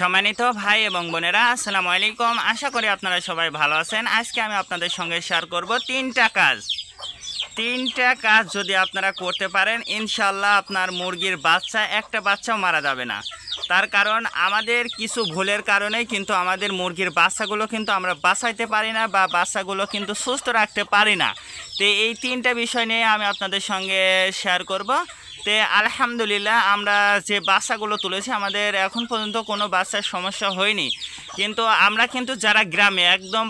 সম্মানিত ভাই এবং বোনেরা, আসসালামু আলাইকুম। আশা করি আপনারা সবাই ভালো আছেন। আজকে আমি আপনাদের সঙ্গে শেয়ার করব তিনটা কাজ যদি আপনারা করতে পারেন, ইনশাল্লাহ আপনার মুরগির বাচ্চা একটা বাচ্চাও মারা যাবে না। তার কারণ আমাদের কিছু ভুলের কারণেই কিন্তু আমাদের মুরগির বাচ্চাগুলো কিন্তু আমরা বাঁচাইতে পারি না বা বাচ্চাগুলো কিন্তু সুস্থ রাখতে পারি না। তো এই তিনটা বিষয় নিয়ে আমি আপনাদের সঙ্গে শেয়ার করব। তো আলহামদুলিল্লাহ, আমরা যে বাচ্চাগুলো তুলেছি আমাদের এখন পর্যন্ত কোনো বাচ্চার সমস্যা হয়নি। কিন্তু আমরা কিন্তু যারা গ্রামে একদম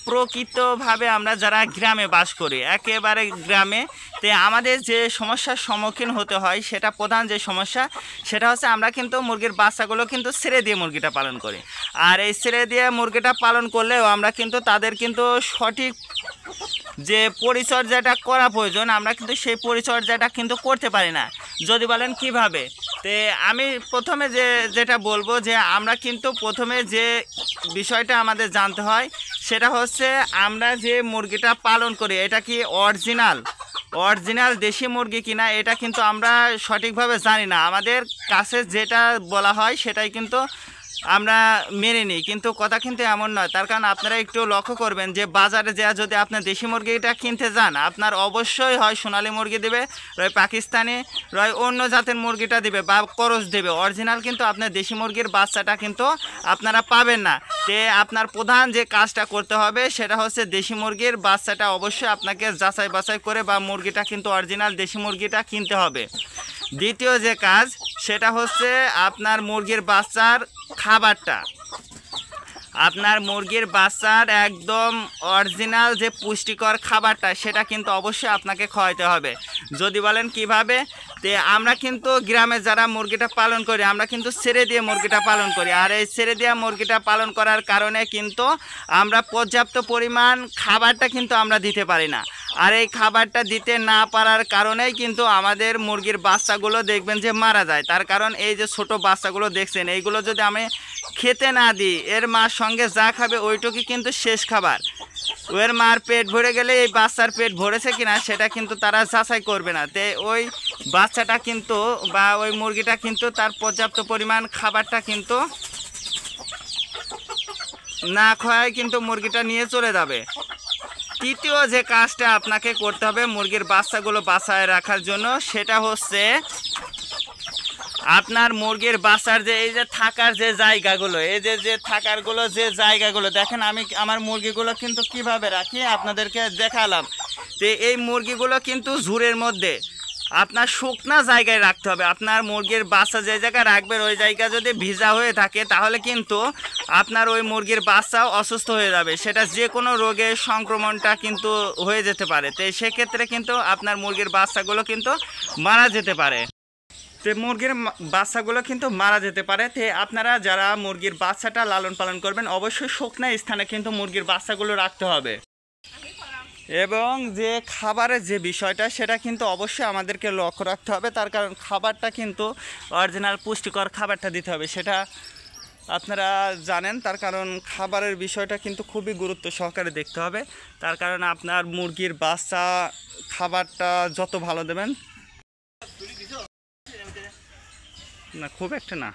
প্রকৃতভাবে আমরা যারা গ্রামে বাস করি, একেবারে গ্রামে, তো আমাদের যে সমস্যার সম্মুখীন হতে হয়, সেটা প্রধান যে সমস্যা সেটা হচ্ছে আমরা কিন্তু মুরগির বাচ্চাগুলো কিন্তু ছেড়ে দিয়ে মুরগিটা পালন করি। আর এই ছেড়ে দিয়ে মুরগিটা পালন করলেও আমরা কিন্তু তাদের কিন্তু সঠিক যে পরিচর্যাটা করা প্রয়োজন, আমরা কিন্তু সেই পরিচর্যাটা কিন্তু করতে পারি না। যদি বলেন কিভাবে, তে আমি প্রথমে যেটা বলবো যে আমরা কিন্তু প্রথমে যে বিষয়টা আমাদের জানতে হয় সেটা হচ্ছে আমরা যে মুরগিটা পালন করি এটা কি অরিজিনাল দেশি মুরগি কিনা, এটা কিন্তু আমরা সঠিকভাবে জানি না। আমাদের কাছে যেটা বলা হয় সেটাই কিন্তু আমরা মেনে নিই, কিন্তু কথা কিন্তু এমন নয়। তার কারণ আপনারা একটু লক্ষ্য করবেন যে বাজারে যাওয়া যদি আপনার দেশি মুরগিটা কিনতে যান, আপনার অবশ্যই হয় সোনালী মুরগি দেবে, রয় পাকিস্তানি, রয় অন্য জাতের মুরগিটা দেবে বা করস দেবে। অরিজিনাল কিন্তু আপনার দেশি মুরগির বাচ্চাটা কিন্তু আপনারা পাবেন না। তে আপনার প্রধান যে কাজটা করতে হবে সেটা হচ্ছে দেশি মুরগির বাচ্চাটা অবশ্যই আপনাকে যাচাই বাছাই করে বা মুরগিটা কিন্তু অরিজিনাল দেশি মুরগিটা কিনতে হবে। দ্বিতীয় যে কাজ সেটা হচ্ছে আপনার মুরগির বাচ্চার খাবারটা, আপনার মুরগির বাচ্চার একদম অরিজিনাল যে পুষ্টিকর খাবারটা সেটা কিন্তু অবশ্যই আপনাকে খাওয়াইতে হবে। যদি বলেন কিভাবে, তে আমরা কিন্তু গ্রামে যারা মুরগিটা পালন করি আমরা কিন্তু ছেড়ে দিয়ে মুরগিটা পালন করি। আর এই ছেড়ে দিয়ে মুরগিটা পালন করার কারণে কিন্তু আমরা পর্যাপ্ত পরিমাণ খাবারটা কিন্তু আমরা দিতে পারি না। আর এই খাবারটা দিতে না পারার কারণেই কিন্তু আমাদের মুরগির বাচ্চাগুলো দেখবেন যে মারা যায়। তার কারণ এই যে ছোট বাচ্চাগুলো দেখছেন, এইগুলো যদি আমি খেতে না দিই, এর মার সঙ্গে যা খাবে ওইটুকুই কিন্তু শেষ খাবার। ওর মার পেট ভরে গেলে এই বাচ্চার পেট ভরেছে কিনা সেটা কিন্তু তারা যাচাই করবে না। তে ওই বাচ্চাটা কিন্তু বা ওই মুরগিটা কিন্তু তার পর্যাপ্ত পরিমাণ খাবারটা কিন্তু না খাওয়ায় কিন্তু মুরগিটা নিয়ে চলে যাবে। তৃতীয় যে কাজটা আপনাকে করতে হবে মুরগির বাচ্চাগুলো বাঁচায় রাখার জন্য সেটা হচ্ছে আপনার মুরগির বাচ্চার যে এই যে থাকার যে জায়গাগুলো, এই যে থাকারগুলো যে জায়গাগুলো দেখেন, আমি আমার মুরগিগুলো কিন্তু কিভাবে রাখি আপনাদেরকে দেখালাম। তো এই মুরগিগুলো কিন্তু ঝুড়ের মধ্যে আপনার শুকনা জায়গায় রাখতে হবে। আপনার মুরগির বাচ্চা যে জায়গায় রাখবেন ওই জায়গা যদি ভিজা হয়ে থাকে তাহলে কিন্তু আপনার ওই মুরগির বাচ্চাও অসুস্থ হয়ে যাবে, সেটা যে কোনো রোগের সংক্রমণটা কিন্তু হয়ে যেতে পারে। তো সেক্ষেত্রে কিন্তু আপনার মুরগির বাচ্চাগুলো কিন্তু মারা যেতে পারে। তো মুরগির বাচ্চাগুলো কিন্তু মারা যেতে পারে। তো আপনারা যারা মুরগির বাচ্চাটা লালন পালন করবেন অবশ্যই শুকনো স্থানে কিন্তু মুরগির বাচ্চাগুলো রাখতে হবে। এবং যে খাবারের যে বিষয়টা সেটা কিন্তু অবশ্যই আমাদেরকে লক্ষ্য রাখতে হবে। তার কারণ খাবারটা কিন্তু অরিজিনাল পুষ্টিকর খাবারটা দিতে হবে, সেটা আপনারা জানেন। তার কারণ খাবারের বিষয়টা কিন্তু খুবই গুরুত্ব সহকারে দেখতে হবে। তার কারণ আপনার মুরগির বাচ্চা খাবারটা যত ভালো দেবেন না, খুব একটা না।